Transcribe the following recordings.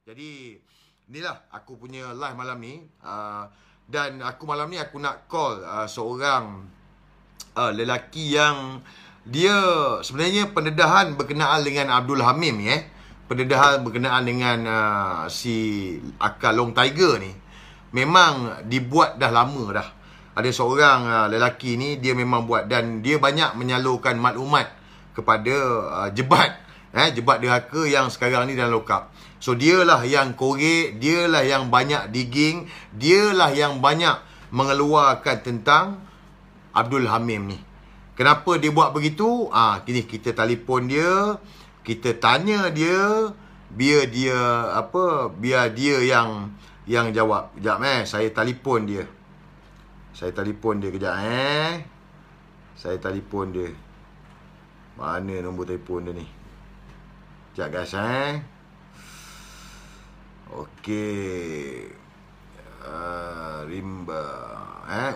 Jadi inilah aku punya live malam ni. Dan aku malam ni aku nak call seorang lelaki yang dia sebenarnya pendedahan berkenaan dengan Abdul Hamim ni pendedahan berkenaan dengan si Akal Long Tiger ni memang dibuat dah lama dah. Ada seorang lelaki ni dia memang buat dan dia banyak menyalurkan maklumat kepada jebat jebat derhaka yang sekarang ni dalam lokap. So dialah yang korek, dialah yang banyak digging, dialah yang banyak mengeluarkan tentang Abdul Hamim ni. Kenapa dia buat begitu? Kini kita telefon dia, kita tanya dia, biar dia yang jawab. Kejap saya telefon dia. Saya telefon dia kejap Saya telefon dia. Mana nombor telefon dia ni? Sekejap guys Okey. Rimba.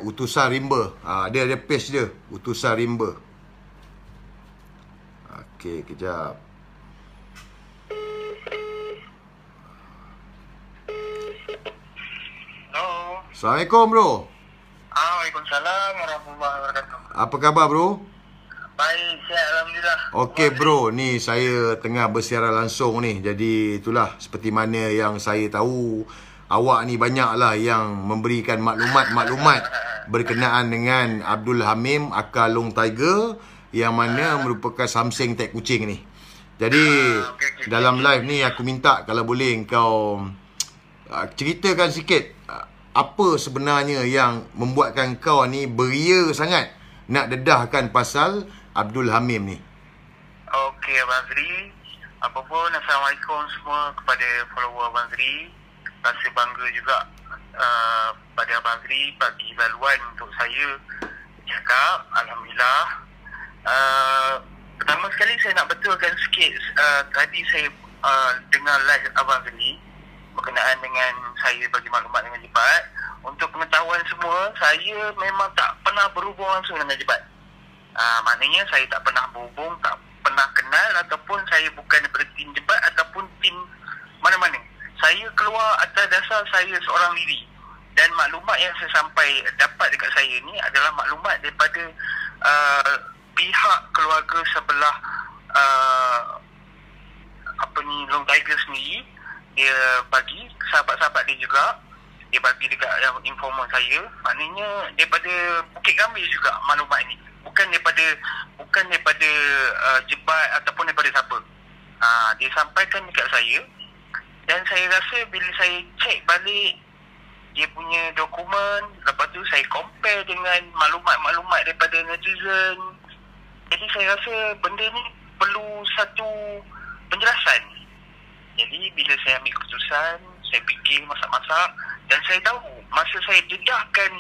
Utusan Rimba. Dia page dia. Utusan Rimba. Okey, kejap. Hello. Assalamualaikum bro. Waalaikumsalam warahmatullahi wabarakatuh. Apa khabar bro? Baik, sihat alhamdulillah. Okey bro, ni saya tengah bersiaran langsung ni. Jadi itulah seperti mana yang saya tahu, awak ni banyaklah yang memberikan maklumat-maklumat berkenaan dengan Abdul Hamim Akal Long Tiger yang mana merupakan Samseng tek kucing ni. Jadi dalam live ni aku minta kalau boleh kau ceritakan sikit apa sebenarnya yang membuatkan kau ni beria sangat nak dedahkan pasal Abdul Hamim ni. Okey Abang Azri. Apapun, Assalamualaikum semua kepada follower Abang Azri. Rasa bangga juga pada Abang Azri bagi laluan untuk saya cakap. Alhamdulillah. Pertama sekali saya nak betulkan sikit. Tadi saya dengar live Abang Azri berkenaan dengan saya bagi maklumat dengan Jebat. Untuk pengetahuan semua, saya memang tak pernah berhubung langsung dengan Jebat. Maknanya saya tak pernah berhubung, tak pernah kenal ataupun saya bukan daripada tim Jebat ataupun tim mana-mana. Saya keluar atas dasar saya seorang diri. Dan maklumat yang saya dapat dekat saya ni adalah maklumat daripada pihak keluarga sebelah Long Tiger sendiri. Dia bagi sahabat-sahabat dia juga. Dia bagi dekat informan saya. Maknanya daripada Bukit Gambir juga maklumat ni. Bukan daripada Jebat ataupun daripada siapa. Dia sampaikan dekat saya. Dan saya rasa bila saya cek balik dia punya dokumen, lepas tu saya compare dengan maklumat-maklumat daripada netizen. Jadi saya rasa benda ni perlu satu penjelasan. Jadi bila saya ambil keputusan, saya fikir masak-masak dan saya tahu masa saya dedahkan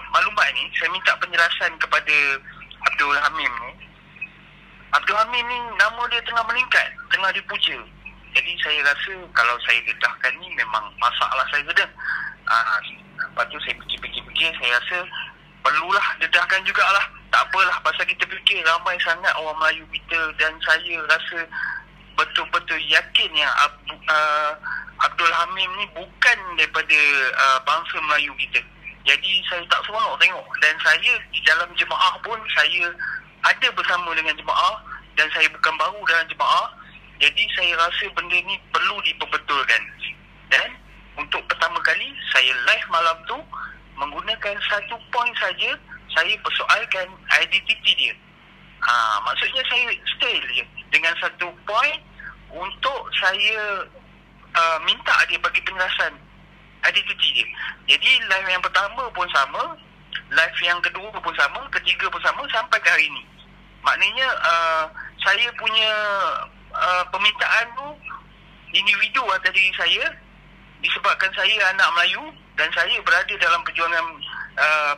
maklumat ni, saya minta penjelasan kepada Abdul Hamim ni. Abdul Hamim ni nama dia tengah meningkat, tengah dipuja. Jadi saya rasa kalau saya dedahkan ni memang masalah saya dah. Lepas tu saya fikir-fikir, saya rasa perlulah dedahkan jugalah. Tak apalah, pasal kita fikir ramai sangat orang Melayu kita dan saya rasa betul-betul yakin yang Abdul Hamim ni bukan daripada bangsa Melayu kita. Jadi saya tak seronok tengok. Dan saya di dalam jemaah pun saya ada bersama dengan jemaah dan saya bukan baru dalam jemaah. Jadi saya rasa benda ni perlu diperbetulkan. Dan untuk pertama kali saya live malam tu menggunakan satu poin saja, saya persoalkan identiti dia. Maksudnya saya stay je dengan satu poin untuk saya minta dia bagi penjelasan identiti dia. Jadi live yang pertama pun sama, live yang kedua pun sama, ketiga pun sama sampai ke hari ini. Maknanya saya punya permintaan tu individu atas diri saya disebabkan saya anak Melayu dan saya berada dalam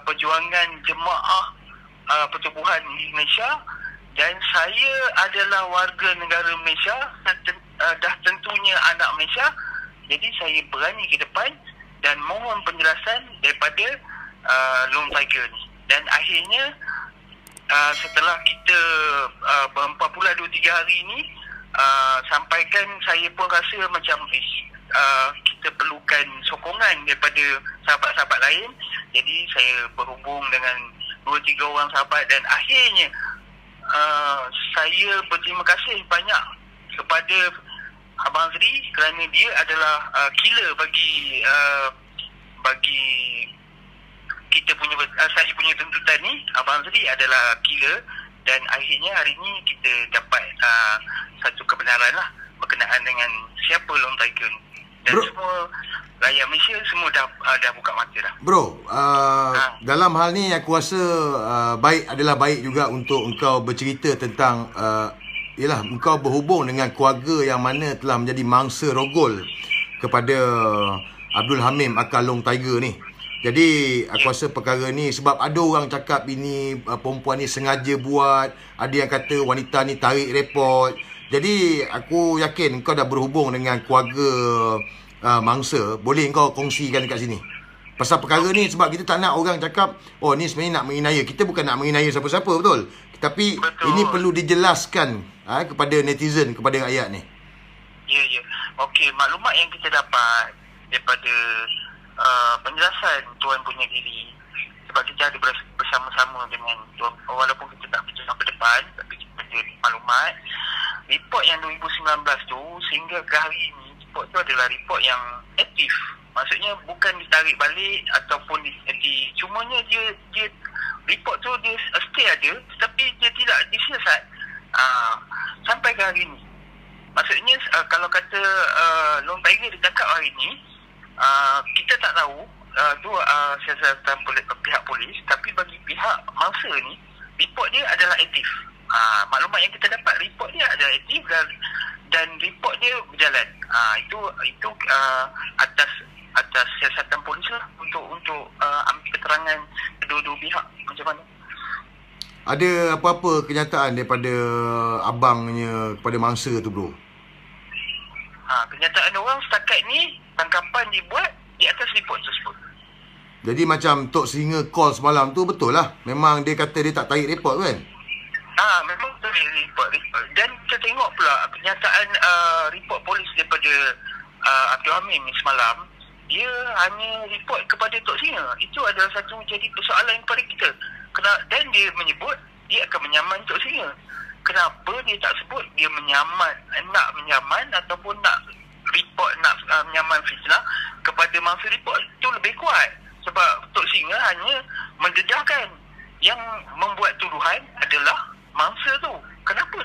perjuangan jemaah pertubuhan di Malaysia dan saya adalah warga negara Malaysia dah tentunya anak Malaysia. Jadi saya berani ke depan dan mohon penjelasan daripada Long Tiger ni. Dan akhirnya setelah kita berempat pula 2-3 hari ni sampaikan, saya pun rasa macam kita perlukan sokongan daripada sahabat-sahabat lain. Jadi saya berhubung dengan 2-3 orang sahabat dan akhirnya saya berterima kasih banyak kepada Abang Azri kerana dia adalah killer bagi kita punya saya punya tuntutan ni. Abang Azri adalah killer dan akhirnya hari ni kita dapat satu kebenaran lah berkenaan dengan siapa Long Tiger ni. Dan semua rakyat Malaysia semua dah buka mata dah. Bro, dalam hal ni aku rasa adalah baik juga untuk engkau bercerita tentang ialah engkau berhubung dengan keluarga yang mana telah menjadi mangsa rogol kepada Abdul Hamim akal Long Tiger ni. Jadi aku rasa perkara ni sebab ada orang cakap ini perempuan ni sengaja buat, ada yang kata wanita ni tarik report. Jadi aku yakin kau dah berhubung dengan keluarga mangsa. Boleh kau kongsikan dekat sini pasal perkara ni, sebab kita tak nak orang cakap oh ni sebenarnya nak menginaya. Kita bukan nak menginaya siapa-siapa, betul? Tapi ini perlu dijelaskan kepada netizen, kepada rakyat ni. Ya. Okey, maklumat yang kita dapat daripada penjelasan Tuan punya diri, sebab kita ada bersama-sama dengan Tuan, walaupun kita tak bincang ke depan, tapi kita ada maklumat. Report yang 2019 tu sehingga ke hari ini, report tu adalah report yang aktif. Maksudnya bukan ditarik balik ataupun cumanya dia report tu dia stay ada, tetapi dia tidak disiasat sampai ke hari ini. Maksudnya kalau kata Long Tiger ditangkap hari ini, kita tak tahu tu siasatan pihak polis, tapi bagi pihak mangsa ni report dia adalah aktif. Maklumat yang kita dapat, report dia adalah aktif dan report dia berjalan. Itu atas siasatan polis lah untuk ambil keterangan kedua-dua pihak macam mana. Ada apa-apa kenyataan daripada abangnya kepada mangsa tu, bro? Kenyataan orang setakat ni, tangkapan dibuat di atas report tersebut. Jadi macam Tok Singa call semalam tu betul lah. Memang dia kata dia tak tarik report kan? Memang betul report. Dan kita tengok pula kenyataan report polis daripada Abdul Hamim ni semalam. Dia hanya report kepada Tok Singa. Itu adalah satu jadi persoalan kepada kita. Dan dia menyebut dia akan menyaman Tok Singa. Kenapa dia tak sebut dia nak menyaman ataupun nak report, nak menyaman fitnah kepada mangsa report? Itu lebih kuat. Sebab Tok Singa hanya mendedahkan. Yang membuat tuduhan adalah mangsa tu. Kenapa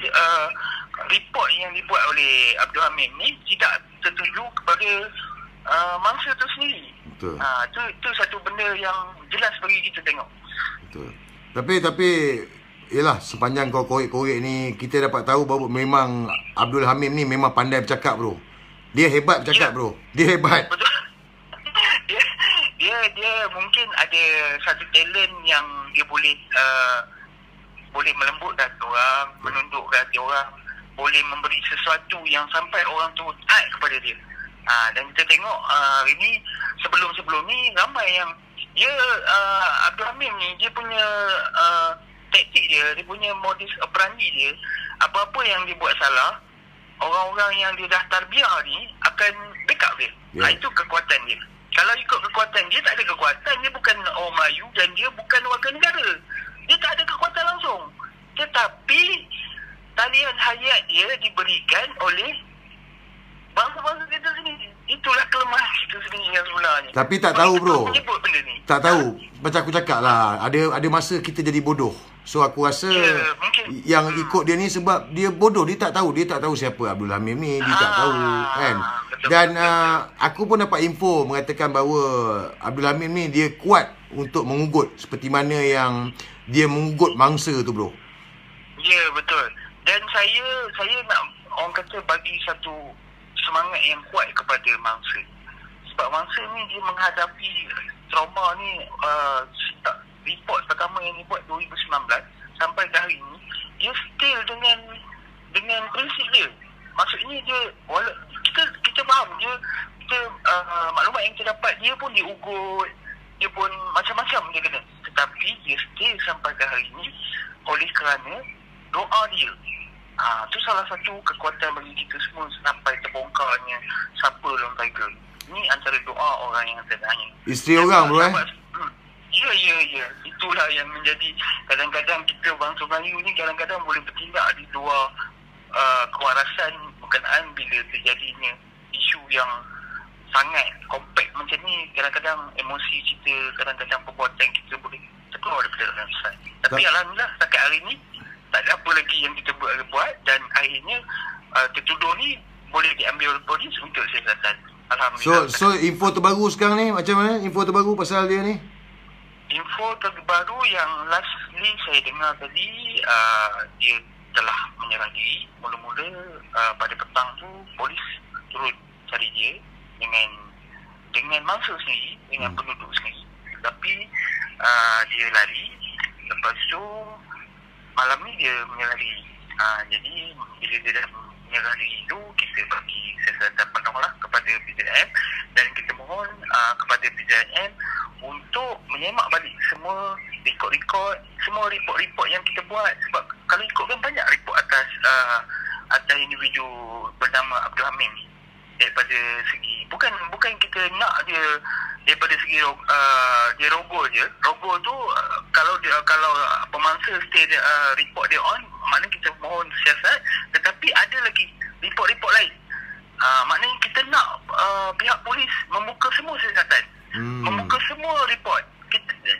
report yang dibuat oleh Abdul Hamim ni tidak tertuju kepada mangsa tu sendiri? Betul. Itu satu benda yang jelas bagi kita tengok. Betul. Tapi yalah, sepanjang kau korek-korek ni, kita dapat tahu bahawa memang Abdul Hamim ni memang pandai bercakap, bro. Dia hebat bercakap, bro. Dia hebat. Betul. Dia mungkin ada satu talent yang dia boleh melembutkan orang, menundukkan hati orang, boleh memberi sesuatu yang sampai orang tu taat kepada dia. Dan kita tengok hari ni, sebelum ni ramai yang Abdul Hamim ni, dia punya taktik dia punya modus operandi dia, apa-apa yang dia buat salah, orang-orang yang dia dah tarbiyah ni akan backup dia. Itu kekuatan dia. Kalau ikut kekuatan dia, tak ada kekuatan. Dia bukan orang Melayu dan dia bukan warga negara. Dia tak ada kekuatan langsung. Tetapi talian hayat dia diberikan oleh bangsa-bangsa kita sendiri. Itulah kelemahan kita sendiri yang sebenarnya. Tapi tak tahu, bro. Benda ni. Tak tahu. Macam aku cakap lah, ada masa kita jadi bodoh. So aku rasa yang ikut dia ni sebab dia bodoh. Dia tak tahu siapa Abdul Hamim ni. Dia tak tahu kan. Dan aku pun dapat info mengatakan bahawa Abdul Hamim ni dia kuat untuk mengugut, seperti mana yang dia mengugut mangsa tu, bro. Ya, betul. Dan saya nak orang kata bagi satu semangat yang kuat kepada mangsa. Sebab mangsa ni dia menghadapi trauma ni, report pertama yang dibuat 2019 sampai ke hari ni, dia still dengan prinsip dia. Maksudnya dia, kita faham dia, maklumat yang kita dapat, dia pun diugut, dia pun macam-macam dia kena. Tetapi dia stay sampai ke hari ni oleh kerana doa dia. Tu salah satu kekuatan bagi kita semua sampai terbongkarnya siapa Long Tiger. Ni antara doa orang yang sebenarnya. Isteri orang bro Ya. Itulah yang menjadi kadang-kadang kita bangsa Melayu ni kadang-kadang boleh bertindak di luar kewarasan berkenaan bila terjadinya isu yang sangat kompleks macam ni. Kadang-kadang emosi kita, kadang-kadang perbuatan kita boleh terkeluar daripada dalam besar. Tapi alhamdulillah setakat hari ni tak ada apa lagi yang kita buat dan akhirnya tertuduh ni boleh diambil oleh polis untuk siasatan. Alhamdulillah. So info terbaru sekarang ni macam mana? Info terbaru pasal dia ni? Info terbaru yang lastly saya dengar tadi, dia telah menyerah diri. Mula-mula pada petang tu polis turut cari dia dengan mangsa sendiri, dengan penduduk sendiri. Tapi dia lari. Lepas tu malam ni dia menyerah diri. Jadi bila dia dah menyerah diri tu, kita bagi siasatan penuh lah kepada PJM dan kita mohon kepada PJM untuk menyemak balik semua rekod-rekod, semua report-report yang kita buat. Sebab kalau ikutkan banyak report atas individu bernama Abdul Hamid ni. Daripada segi bukan kita nak dia daripada segi dia rogol je. Rogol tu kalau pemangsa stay report dia on, maknanya kita mohon siasat. Tetapi ada lagi report-report lain. Maknanya kita nak pihak polis membuka semua siasatan. Membuka semua report.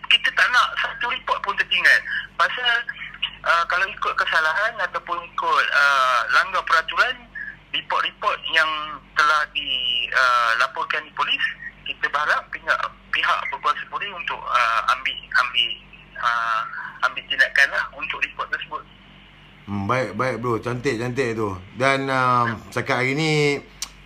Kita tak nak satu report pun tertinggal. Pasal kalau ikut kesalahan ataupun ikut langgar peraturan, report-report yang telah dilaporkan di polis, kita berharap pihak berkuasa polis untuk ambil tindakan lah untuk report tersebut. Baik bro, cantik tu. Dan setakat hari ni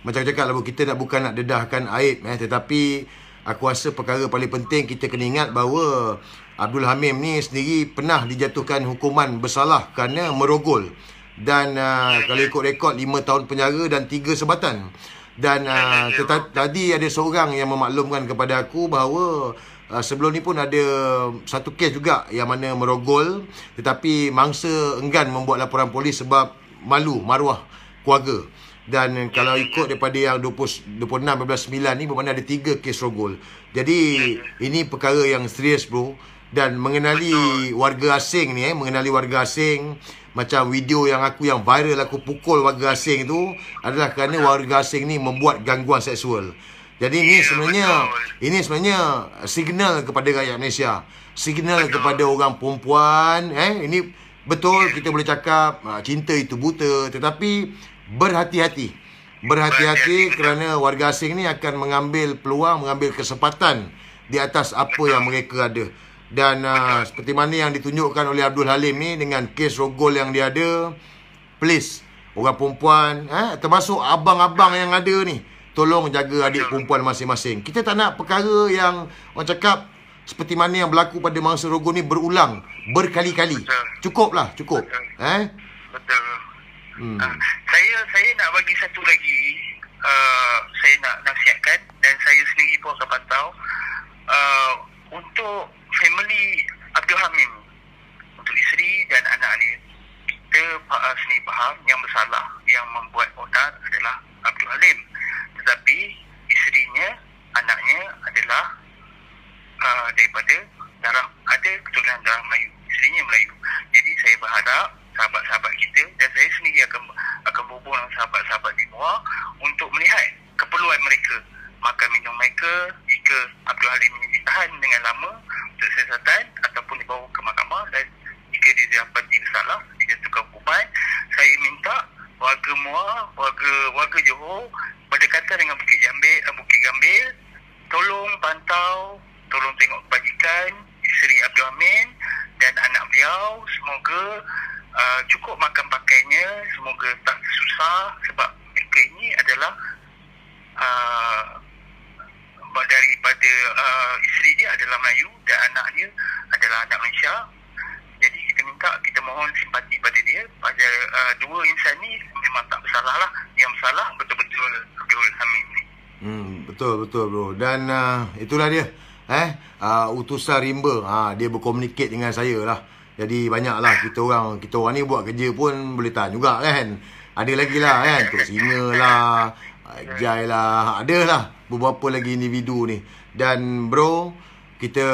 macam cakap lah bro, kita bukan nak dedahkan aib tetapi aku rasa perkara paling penting kita kena ingat bahawa Abdul Hamid ni sendiri pernah dijatuhkan hukuman bersalah kerana merogol. Dan kalau ikut rekod 5 tahun penjara dan 3 sebatan. Dan tadi ada seorang yang memaklumkan kepada aku bahawa sebelum ni pun ada satu kes juga yang mana merogol, tetapi mangsa enggan membuat laporan polis sebab malu maruah keluarga. Dan kalau ikut daripada yang 26/9 ni bermakna ada 3 kes rogol. Jadi ini perkara yang serius bro. Dan mengenali warga asing ni mengenali warga asing, macam video yang viral aku pukul warga asing tu adalah kerana warga asing ni membuat gangguan seksual. Jadi ini sebenarnya signal kepada rakyat Malaysia, signal kepada orang perempuan. Ini betul kita boleh cakap cinta itu buta, tetapi berhati-hati kerana warga asing ni akan mengambil peluang, mengambil kesempatan di atas apa yang mereka ada. Dan seperti mana yang ditunjukkan oleh Abdul Halim ni dengan kes rogol yang dia ada, please orang perempuan termasuk abang-abang yang ada ni, tolong jaga adik perempuan masing-masing. Kita tak nak perkara yang orang cakap seperti mana yang berlaku pada mangsa rogol ni berulang berkali-kali. Cukup. Betul. Saya nak bagi satu lagi, saya nak nasihatkan dan saya sendiri pun akan pantau untuk family Abdul Hamid, untuk isteri dan anak dia. Kita sendiri faham yang bersalah, yang membuat onar adalah Abdul Halim. Tetapi isterinya, anaknya adalah daripada ada keturunan darah Melayu. Isterinya Melayu. Jadi saya berharap sahabat-sahabat kita dan saya sendiri akan berhubung dengan sahabat-sahabat di luar untuk melihat keperluan mereka, makan minum mereka. Jika Abdul Halim ini ditahan dengan lama untuk siasatan ataupun dibawa ke mahkamah, dan jika dia dapati bersalah, dijatuhkan hukuman, saya minta warga Muar, warga Johor berdekatan dengan Bukit Gambir, tolong pantau, tolong tengok kebajikan isteri Abdul Hamid dan anak beliau. Semoga cukup makan pakainya, semoga tak susah, sebab mereka ini adalah daripada isteri dia adalah Melayu dan anak dia adalah anak Malaysia. Jadi kita mohon simpati pada dia. Pada dua insan ni memang tak bersalah lah. Yang bersalah betul-betul Abdul Hamid ni. Betul bro. Dan itulah dia utusan rimba. Dia berkomunikate dengan saya lah. Jadi banyaklah kita orang ni buat kerja pun boleh tahan juga kan. Ada lagi lah kan, Tok Singa lah, Jai lah, ada lah beberapa lagi individu ni. Dan bro, kita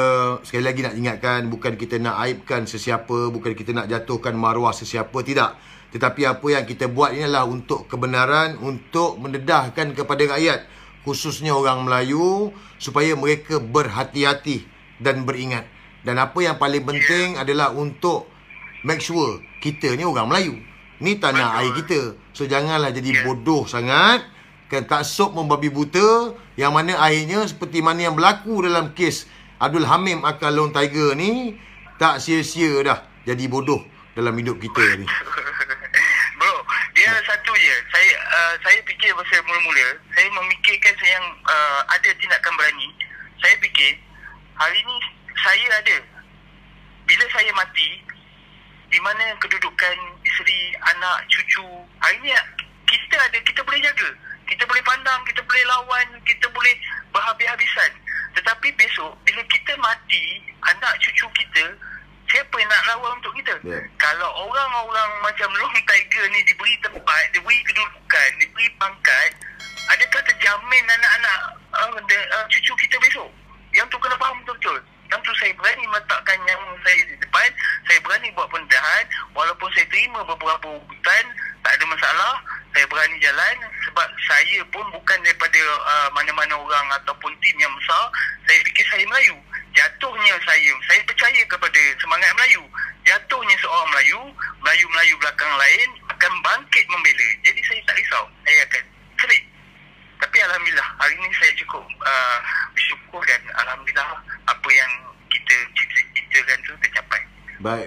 sekali lagi nak ingatkan, bukan kita nak aibkan sesiapa, bukan kita nak jatuhkan maruah sesiapa, tidak. Tetapi apa yang kita buat ini adalah untuk kebenaran, untuk mendedahkan kepada rakyat, khususnya orang Melayu, supaya mereka berhati-hati dan beringat. Dan apa yang paling penting adalah untuk make sure kita ni orang Melayu. Ni tanah air kita. So janganlah jadi bodoh sangat, kan, taksub membabi buta, yang mana akhirnya seperti mana yang berlaku dalam kes Abdul Hamim Akal Long Tiger ni, tak sia-sia dah jadi bodoh dalam hidup kita ni. Bro, dia satu je. Saya fikir masa mula-mula, saya memikirkan yang ada tindakan berani. Saya fikir hari ni saya ada. Bila saya mati, di mana kedudukan isteri, anak, cucu, hari ni kita ada, kita boleh jaga. Kita boleh pandang, kita boleh lawan, kita boleh berhabis-habisan. Tetapi besok, bila kita mati, anak cucu kita, siapa yang nak lawan untuk kita? Kalau orang-orang macam Long Tiger ni diberi tempat, diberi kedudukan, diberi pangkat, adakah terjamin anak-anak cucu kita besok? Yang tu kena faham betul-betul. Yang tu saya berani meletakkan yang saya di depan. Saya berani buat pendedahan. Walaupun saya terima beberapa ugutan, tak ada masalah. Saya berani jalan. Sebab saya pun bukan daripada mana-mana orang ataupun tim yang besar. Saya fikir saya Melayu. Jatuhnya saya percaya kepada semangat Melayu. Jatuhnya seorang Melayu, Melayu-Melayu belakang lain akan bangkit membela. Jadi saya tak risau. Saya akan serik. Tapi Alhamdulillah, hari ini saya cukup bersyukur dan Alhamdulillah apa yang kita cita-citakan tu tercapai.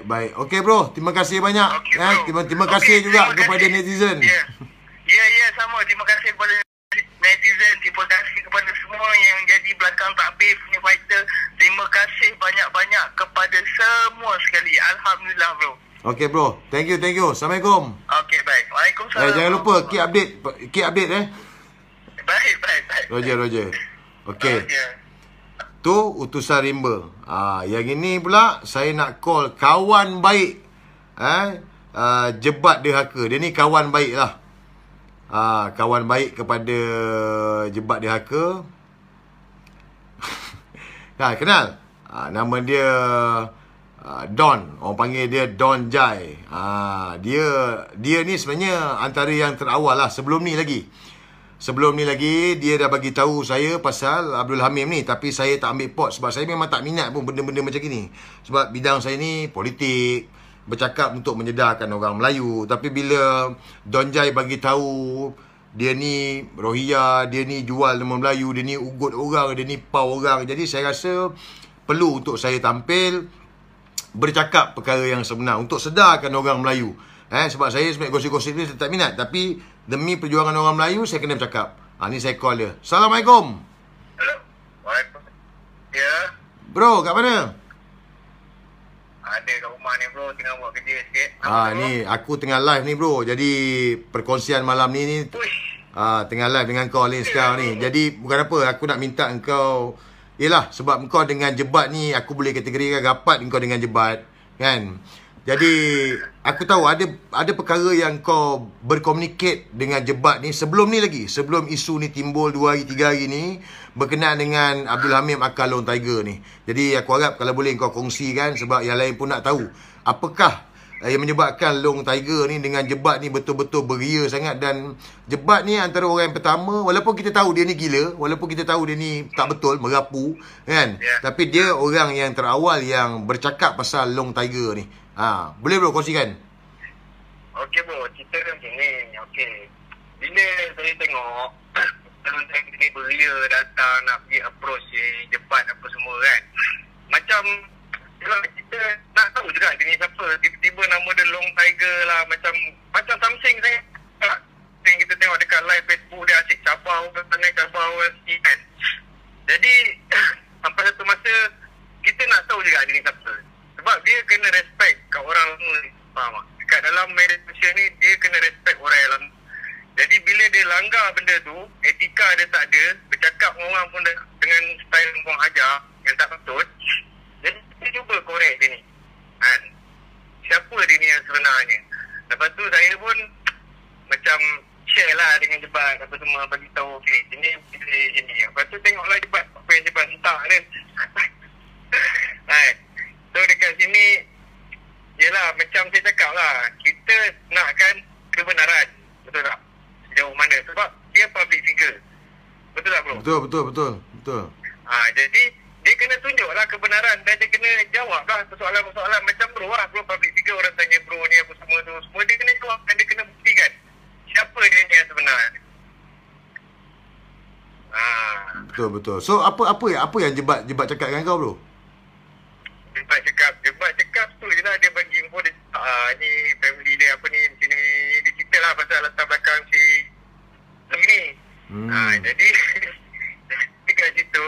Baik. Okey bro, terima kasih banyak. Okay, terima kasih juga kepada netizen. Ya, sama. Terima kasih kepada netizen. Terima kasih kepada semua yang jadi belakang takbir punya fighter. Terima kasih banyak-banyak kepada semua sekali. Alhamdulillah bro. Okey bro, thank you. Assalamualaikum. Okey, baik. Waalaikumsalam. Jangan lupa keep update Baik. Roger. Okey. Tu utusan rimba. Yang ini pula saya nak call kawan baik. Jebat Derhaka. Dia ni kawan baik lah. Kawan baik kepada Jebat Derhaka. Kenal? Nama dia Don. Orang panggil dia Don Jai. Dia ni sebenarnya antara yang terawal lah sebelum ni lagi. Dia dah bagi tahu saya pasal Abdul Hamim ni, tapi saya tak ambil pot sebab saya memang tak minat pun benda-benda macam ni. Sebab bidang saya ni politik, bercakap untuk menyedarkan orang Melayu. Tapi bila Don Jai bagi tahu dia ni Rohiyah, dia ni jual nama Melayu, dia ni ugut orang, dia ni pau orang, jadi saya rasa perlu untuk saya tampil bercakap perkara yang sebenar untuk sedarkan orang Melayu. Sebab saya sebenarnya gosip-gosip ni saya tak minat, tapi demi perjuangan orang Melayu saya kena bercakap. Ni saya call dia. Assalamualaikum. Hello. Waalaikumsalam. Ya. Bro, kat mana? Ada kat rumah ni bro, tengah buat kerja sikit. Ni aku tengah live ni bro. Jadi perkongsian malam ni tengah live dengan kau ni sekarang ni. Jadi bukan apa, aku nak minta engkau, yelah, sebab engkau dengan Jebat ni aku boleh kategorikan rapat engkau dengan Jebat, kan? Jadi aku tahu ada perkara yang kau berkomunikate dengan Jebat ni sebelum ni lagi, sebelum isu ni timbul 2 hari 3 hari ni berkenaan dengan Abdul Hamim Akal Long Tiger ni. Jadi aku harap kalau boleh kau kongsikan, sebab yang lain pun nak tahu apakah yang menyebabkan Long Tiger ni dengan Jebat ni betul-betul beria sangat. Dan Jebat ni antara orang yang pertama, walaupun kita tahu dia ni gila, walaupun kita tahu dia ni tak betul, merapu, kan, tapi dia orang yang terawal yang bercakap pasal Long Tiger ni. Boleh bro kongsikan? Okey bro, cerita kan macam ni. Okey, bila saya tengok Long Tiger ni beria datang nak pergi approach Jebat apa semua kan, macam kita nak tahu juga dia ni siapa. Tiba-tiba nama dia Long Tiger lah, macam something saya kita tengok dekat live Facebook dia asyik cabau kan. Jadi sampai satu masa kita nak tahu juga dia ni siapa, sebab dia kena respect kat orang lama ni, faham tak? Dekat dalam media sosial ni dia kena respect orang yang lama. Jadi bila dia langgar benda tu, etika dia tak ada, bercakap dengan orang pun dengan style orang ajar yang tak betul. Jadi kita cuba korek dia ni, kan? bagi tahu okey ini lepas tu tengoklah jebat apa yang jebat letak kan. So dekat sini yelah macam saya cakap lah, kita nakkan kebenaran, betul tak? Sejauh mana, sebab dia public figure, betul tak bro? Betul. Jadi dia kena tunjuklah kebenaran dan dia kena jawablah persoalan-persoalan macam bro lah. Bro public figure, orang tanya bro ni apa semua tu, semua dia kena jawab dan dia kena buktikan siapa dia ni yang sebenar. Betul. So apa yang jebat cakap dengan kau bro? Jebat cakap tu je lah, dia bagi info dia ni family dia apa ni sini, dia cerita lah pasal latar belakang si ni. Jadi dekat situ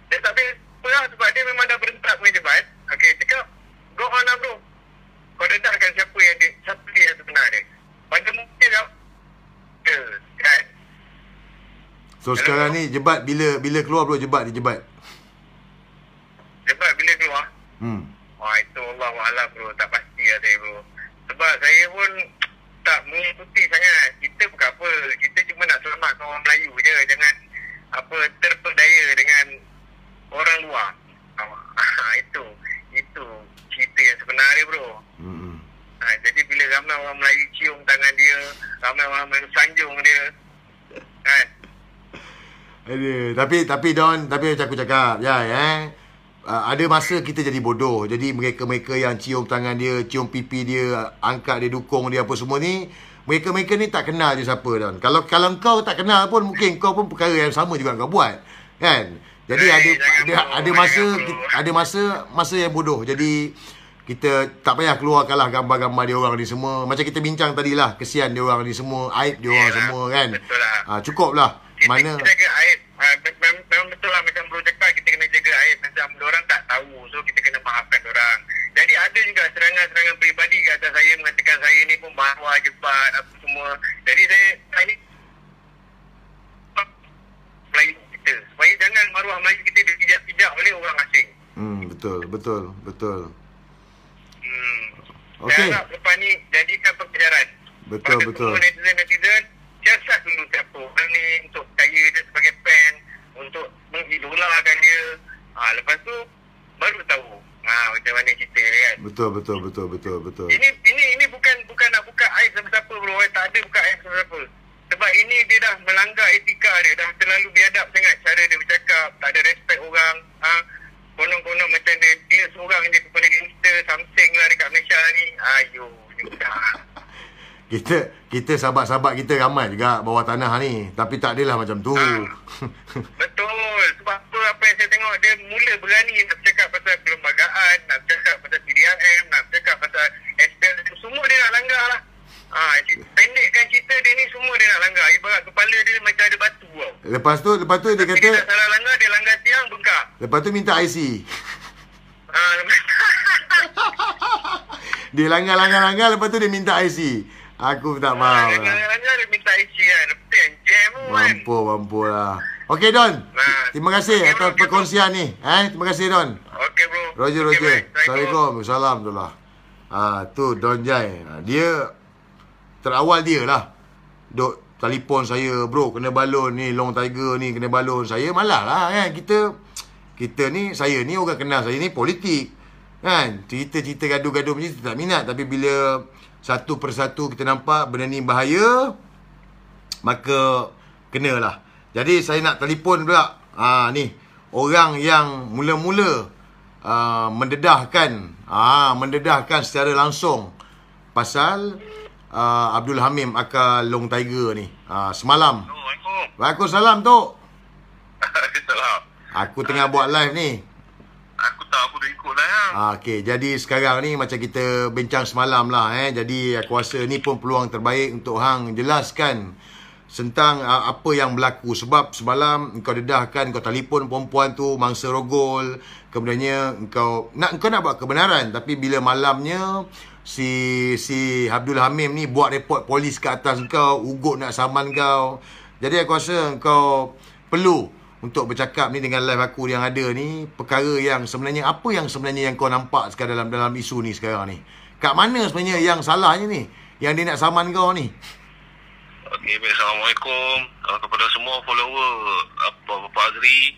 dia tak apa lah, sebab dia memang dah berentak punya jebat. Okay, cakap go on lah bro, kau dedahkan siapa dia yang sebenar dia. Pada mungkin kan. So sekarang ni jebat bila keluar bro, jebat Jebat bila keluar? Itu Allahualam bro, tak pasti lah saya bro. Sebab saya pun tak mengikuti sangat. Kita bukan apa, kita cuma nak selamatkan orang Melayu je, jangan terperdaya dengan orang luar. Itu cerita yang sebenar dia bro. Jadi bila ramai orang Melayu cium tangan dia, ramai orang Melayu sanjung dia kan. Tapi Don, macam aku cakap ada masa kita jadi bodoh. Jadi mereka yang cium tangan dia, cium pipi dia, angkat dia, dukung dia apa semua ni, mereka ni tak kenal dia siapa Don. Kalau kau tak kenal pun, mungkin kau pun perkara yang sama juga kau buat kan. Jadi ada masa yang bodoh. Jadi kita tak payah keluarkanlah gambar-gambar dia orang ni semua. Macam kita bincang tadilah, kesian dia orang ni semua, aib dia orang semua kan. Cukuplah. Kita jaga aib. Memang betul lah macam bro cakap, kita kena jaga aib. Macam orang tak tahu, so kita kena maafkan orang. Jadi ada juga serangan-serangan peribadi ke atas saya, mengatakan saya ni pun maruah jebat apa semua. Jadi saya ni Melayu kita, supaya jangan maruah Melayu kita dipijak-pijak oleh orang asing. Betul. Okey. Saya harap lepas ni jadikan pelajaran. Betul. Netizen siasat dulu siapa orang ni untuk percaya dia sebagai fan, untuk mengidolakan dia. Lepas tu baru tahu macam mana cerita dia kan. Betul. Ini bukan nak buka aib siapa-siapa bro. Tak ada buka aib siapa-siapa. Sebab ini dia dah melanggar etika dia, dah terlalu biadab sangat cara dia bercakap, tak ada respect orang. Konon-konon macam dia seorang je kepada gangster, something lah dekat Malaysia ni. Ni Kita sahabat-sahabat kita ramai juga bawah tanah ni, tapi tak adalah macam tu. Betul. Sebab apa yang saya tengok, dia mula berani nak bercakap pasal perlembagaan, nak bercakap pasal PDRM, nak bercakap pasal SPL, semua dia nak langgar lah. Pendekkan cerita dia ni, semua dia nak langgar. Ibarat kepala dia macam ada batu tau. Lepas tu dia kata, dia tak salah langgar, dia langgar tiang, bengkak. Lepas tu minta IC. Dia langgar, lepas tu dia minta IC. Aku tak faham. Langgar dia minta IC kan. Lepas yang jam kan. Mampu lah. Okey Don. Terima kasih atas perkongsian ni. Terima kasih Don. Okey bro. Roger. Assalamualaikum. Assalamualaikum. Tu Don Jai. Dia terawal dia lah. Duk telefon saya, bro kena balon ni, Long Tiger ni kena balon. Saya malah lah kan. Kita ni, saya ni orang kenal saya ni politik kan. Cerita-cerita gaduh-gaduh macam ni tak minat. Tapi bila satu persatu kita nampak benda ni bahaya, maka kenalah. Jadi saya nak telefon pula ni orang yang mula-mula mendedahkan secara langsung pasal Abdul Hamim akal Long Tiger ni semalam. Assalamualaikum. Waalaikumsalam Tok. Salam. Aku tengah buat live ni. Aku dah ikut lah ya. Okey, jadi sekarang ni macam kita bincang semalam lah Jadi aku rasa ni pun peluang terbaik untuk hang jelaskan tentang apa yang berlaku. Sebab semalam kau dedahkan, kau telefon perempuan tu mangsa rogol, kemudiannya kau nak buat kebenaran, tapi bila malamnya si Abdul Hamim ni buat report polis ke atas kau, ugut nak saman kau. Jadi aku rasa kau perlu untuk bercakap ni dengan live aku yang ada ni, perkara yang sebenarnya, apa yang sebenarnya yang kau nampak sekarang dalam isu ni sekarang ni. Kat mana sebenarnya yang salahnya ni, yang dia nak saman kau ni? Okay, baik. Assalamualaikum kepada semua follower Bapak Azri.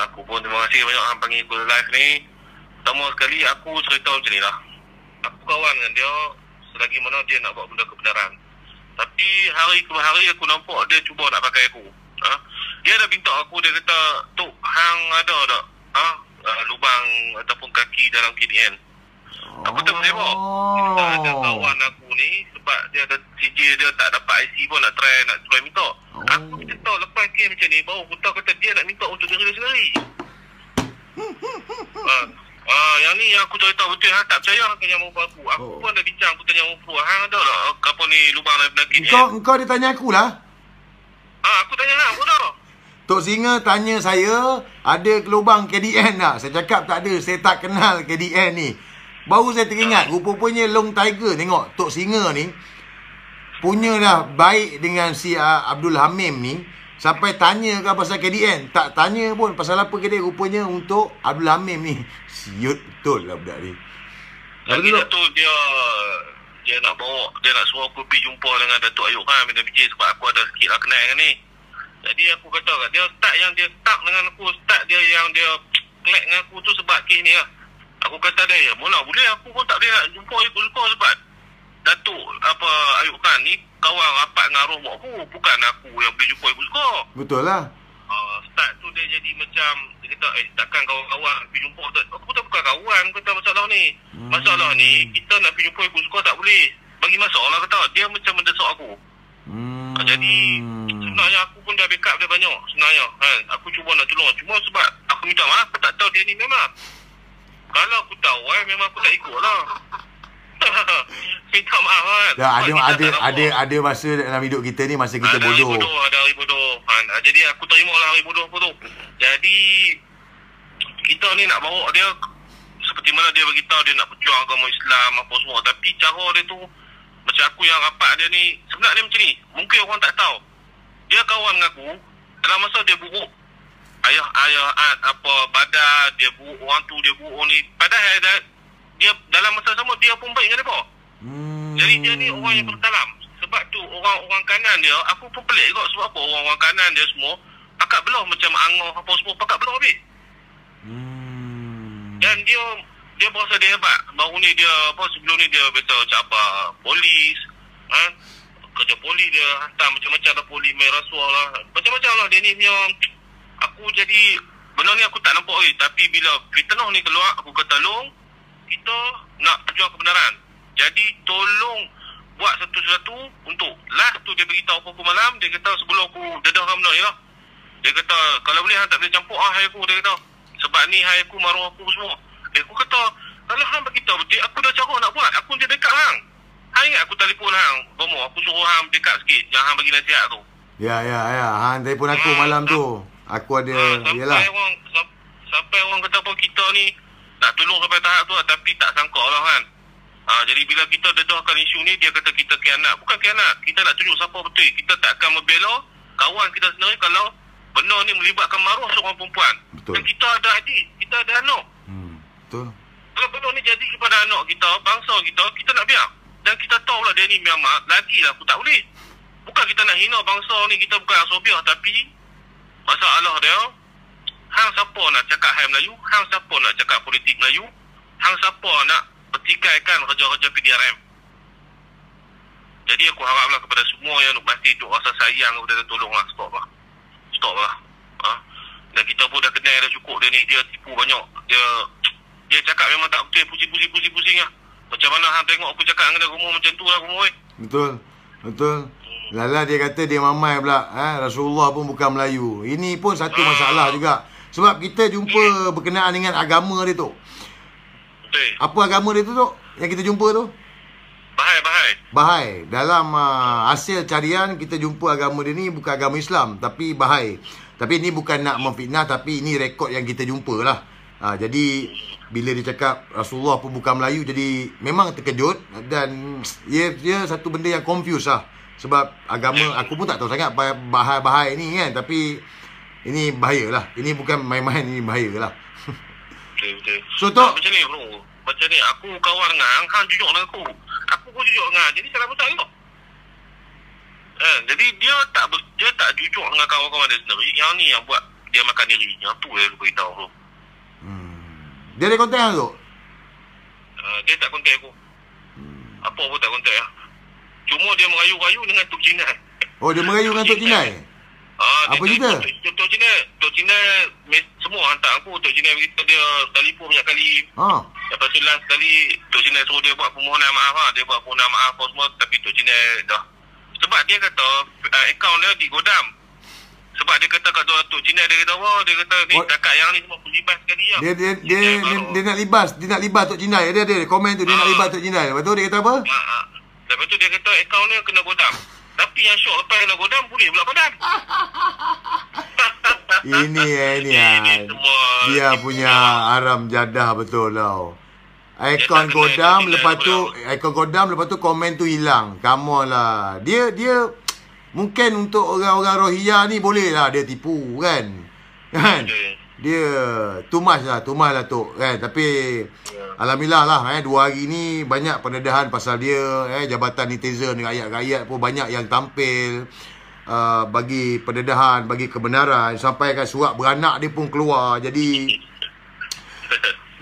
Aku pun terima kasih banyak hang panggil aku live ni. Pertama sekali aku cerita macam ni lah. Aku kawan dengan dia selagi mana dia nak buat benda kebenaran. Tapi hari ke hari aku nampak dia cuba nak pakai aku. Dia dah minta aku, dia kata, Tok, hang ada tak lubang ataupun kaki dalam KDN? Aku tak boleh buat. Dia ada kawan aku ni sebab dia ada CJ dia tak dapat IC pun nak try minta. Aku minta lepas kes macam ni baru aku tahu kata dia nak minta untuk diri dia sendiri. Yang ni yang aku cerita betul, hang tak percaya hang tanya muka aku. Aku pun ada bincang, aku tanya muka hang ada tak apa ni lubang dalam kaki ni. Engkau dia tanya aku lah. Aku tanya hang pun dah. Tok Singa tanya saya ada lubang KDN tak? Saya cakap tak ada, saya tak kenal KDN ni. Baru saya teringat, rupanya Long Tiger tengok Tok Singa ni punya dah baik dengan si Abdul Hamim ni sampai tanya ke pasal KDN. Tak tanya pun pasal apa KDN, rupanya untuk Abdul Hamim ni. Siut betul lah budak ni. Lagi tu dia nak bawa, dia nak suruh aku pergi jumpa dengan Datuk Ayub Khan minta biji sebab aku ada sikit lah kenal dengan ni. Jadi aku kata kat dia, dia start dengan aku, dia yang dia kelak dengan aku tu sebab kes ni lah. Aku kata dia, ya mula boleh aku pun tak boleh nak jumpa kau sebab Datuk Ayub Khan ni kawan rapat dengan arwah mak aku, bukan aku yang boleh jumpa ibu suka. Betul lah. Start tu dia jadi macam, dia kata, takkan kawan-kawan pergi jumpa. Aku tak bukan kawan, kata masalah ni. Masalah ni, kita nak pergi jumpa ibu suka tak boleh. Bagi masalah kata, dia macam mendesak aku. Jadi, sebenarnya aku pun dah backup dia banyak sebenarnya. Aku cuba nak tolong. Cuma sebab aku minta maaf, aku tak tahu dia ni memang. Kalau aku tahu, memang aku tak ikut lah. Minta maaf kan. Ada masa dalam hidup kita ni, masa kita bodoh. Ada hari bodoh. Jadi aku terima lah hari bodoh aku tu. Jadi kita ni nak bawa dia seperti mana dia beritahu dia nak berjuang agama Islam apa semua. Tapi cara dia tu macam aku yang rapat dia ni, sebenarnya dia macam ni. Mungkin orang tak tahu. Dia kawan dengan aku dalam masa dia buruk. Ayah badan dia buruk, orang tu dia buruk ni. Padahal dia dalam masa sama dia pun baik dengan dia. Jadi dia ni orang yang bersalam. Sebab tu orang kanan dia, aku pun pelik juga sebab apa orang kanan dia semua akak belah macam angah apa semua pakat belah habis. Dan dia berasa dia hebat. Baru ni dia sebelum ni dia biasa cabar polis, kerja polis dia hantar macam-macam lah, polis main rasuah lah, macam-macam lah dia ni punya. Aku jadi benda ni aku tak nampak lagi. Tapi bila fitnah ni keluar, aku kata Long, kita nak perjuang kebenaran. Jadi tolong buat satu-satu untuk last tu dia beritahu aku malam. Dia kata sebelum aku dedahkan benda ni lah, dia kata kalau boleh hang tak boleh campur hai aku. Dia kata sebab ni hai aku maruah aku semua. Aku kata kalau hang beritahu betul, aku dah cara nak buat. Aku dia dekat hang. Hang ingat aku telefon hang Bomo, aku suruh hang dekat sikit yang hang bagi nasihat tu. Ya hang telefon aku malam tu. Aku ada yalah. Sampai orang kata pun kita ni nak tolong sampai tahap tu, tapi tak sangka lah kan. Jadi bila kita dedahkan isu ni, dia kata kita khianat. Bukan khianat, kita nak tunjuk siapa betul. Kita tak akan membela kawan kita sendiri kalau benda ni melibatkan maruah seorang perempuan. Betul. Dan kita ada adik, kita ada anak. Betul. Kalau benda ni jadi kepada anak kita, bangsa kita nak biar. Dan kita tahu lah dia ni Myanmar, lagilah aku tak boleh. Bukan kita nak hina bangsa ni, kita bukan Asobiah, tapi masalah dia, hang siapa nak cakap hai Melayu, hang siapa nak cakap politik Melayu, hang siapa nak pertikaikan kerja-kerja PDRM. Jadi aku haraplah kepada semua yang masih duk rasa sayang kepada dia, tolonglah stop lah. Dan kita pun dah kenal dah cukup dia ni, dia tipu banyak. Dia cakap memang tak betul, pusing lah. Macam mana hang tengok aku cakap dengan dia rumah macam tu lah rumah. Betul. Lala dia kata dia mamai pula. Rasulullah pun bukan Melayu. Ini pun satu masalah juga. Sebab kita jumpa berkenaan dengan agama dia tu. Betul. Apa agama dia tu, yang kita jumpa tu? Bahai. Dalam hasil carian kita jumpa agama dia ni bukan agama Islam, tapi Bahai. Tapi ini bukan nak memfitnah, tapi ini rekod yang kita jumpa lah. Jadi bila dia cakap Rasulullah pun bukan Melayu, jadi memang terkejut. Dan dia satu benda yang confuse lah. Sebab agama, aku pun tak tahu sangat bahai ni kan. Tapi ini bahaya lah. Ini bukan main-main, ini bahaya lah. Betul. So Tok, macam ni bro, macam ni aku kawan dengan hang jujur dengan aku. Aku pun jujur dengan, jadi salah besar juga. Jadi dia tak jujur dengan kawan-kawan dia sendiri. Yang ni yang buat dia makan diri. Yang tu yang beritahu tu. Dia ada kontak tak, Tok? Dia tak kontak aku. Apa pun tak kontak lah. Cuma dia merayu-rayu dengan Tok Jinai. Oh, dia merayu dengan Tok Jinai? Apa cerita? Tok Jinai semua hantar aku. Tok Jinai beritahu dia telefon banyak kali. Lepas tu last kali Tok Jinai suruh dia buat permohonan maaf lah. Dia buat permohonan maaf apa semua. Tapi Tok Jinai dah. Sebab dia kata akaun dia di Godam. Sebab dia kata kat Tok Jinai, dia kata dia kata ni kakak yang ni semua pelibas sekali lah. Dia nak libas. Dia nak libas Tok Jinai. Dia ada komen tu. Dia nak libas Tok Jinai. Lepas tu dia kata apa? Lepas tu dia kata akaun dia kena Godam. Tapi yang syok lepas kena Godam boleh pula Godam. Ini semua dia punya aram jadah betul tau. Ikon Godam lepas tu komen tu hilang. Come on lah. Dia mungkin untuk orang-orang Rohingya ni boleh lah dia tipu kan. Dia too much lah Tok kan. Tapi alhamdulillah lah 2 hari ni banyak pendedahan pasal dia. Jabatan netizen, rakyat-rakyat pun banyak yang tampil bagi pendedahan, bagi kebenaran. Sampai kan surat beranak dia pun keluar. Jadi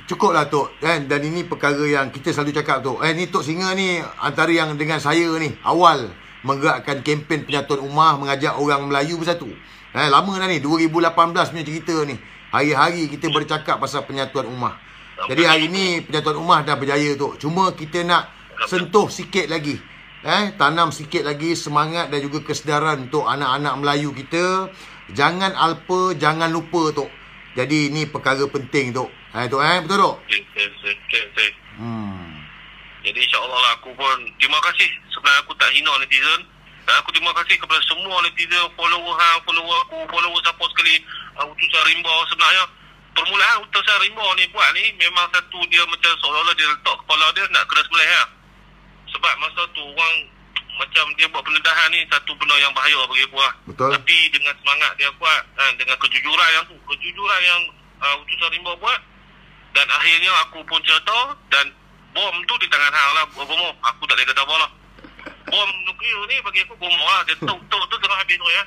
cukup lah Tok kan. Dan ini perkara yang kita selalu cakap Tok. Ni Tok Singa ni antara yang dengan saya ni awal menggerakkan kempen penyatuan ummah, mengajak orang Melayu bersatu. Lama dah ni 2018 punya cerita ni. Hari-hari kita bercakap pasal penyatuan ummah. Jadi hari ni penyatuan ummah dah berjaya Tok. Cuma kita nak sentuh sikit lagi. Tanam sikit lagi semangat dan juga kesedaran untuk anak-anak Melayu kita. Jangan alpa, jangan lupa Tok. Jadi ini perkara penting Tok. Tok betul Tok? Jadi insya-Allah lah aku pun terima kasih. Sebenarnya aku tak hina netizen. Dan aku terima kasih kepada semua netizen, follower aku, follower siapa sekali. Utusan Rimba sebenarnya. Permulaan utusan Rimba ni buat ni memang satu dia macam seolah-olah dia letak kepala dia nak kena sembelih lah. Sebab masa tu orang macam dia buat pendedahan ni satu benda yang bahaya bagi aku lah. Betul. Tapi dengan semangat dia buat, dengan kejujuran yang utusan Rimba buat, dan akhirnya aku pun cerita dan bom tu di tangan hang lah. Bom aku tak boleh kata apa lah. Bom nuklear ni bagi aku bom lah. Dia tok tu tengah habis tu ya.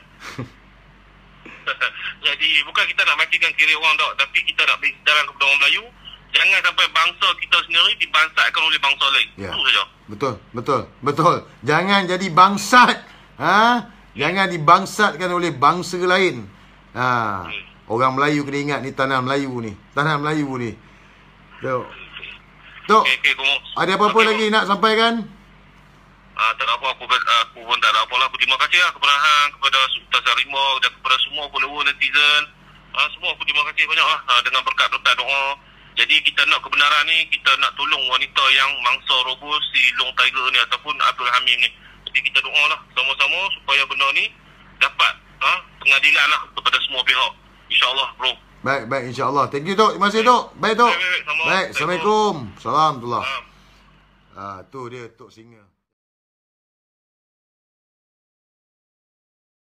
Jadi bukan kita nak matikan kiri orang tak, tapi kita nak beri sedaran kepada orang Melayu. Jangan sampai bangsa kita sendiri dibangsatkan oleh bangsa lain. Itu saja. Betul. Jangan jadi bangsat. Jangan dibangsatkan oleh bangsa lain. Orang Melayu kena ingat ni tanah Melayu ni. Tok. Ada apa-apa lagi nak sampaikan? Tak ada apa. Aku pun tak ada apa lah. Aku terima kasih lah kepada hang, kepada Ustaz Rimba dan kepada semua follower netizen. Semua aku terima kasih banyak lah. Dengan berkat-berkat doa. Jadi kita nak kebenaran ni, kita nak tolong wanita yang mangsa roboh si Long Tiger ni ataupun Abdul Hamim ni. Jadi kita doa lah sama-sama supaya benda ni dapat pengadilan lah kepada semua pihak. InsyaAllah bro. Baik insyaAllah. Thank you Tok. Terima kasih Tok. Baik Tok. Baik. Assalamualaikum. Salam. Tu dia Tok Singa.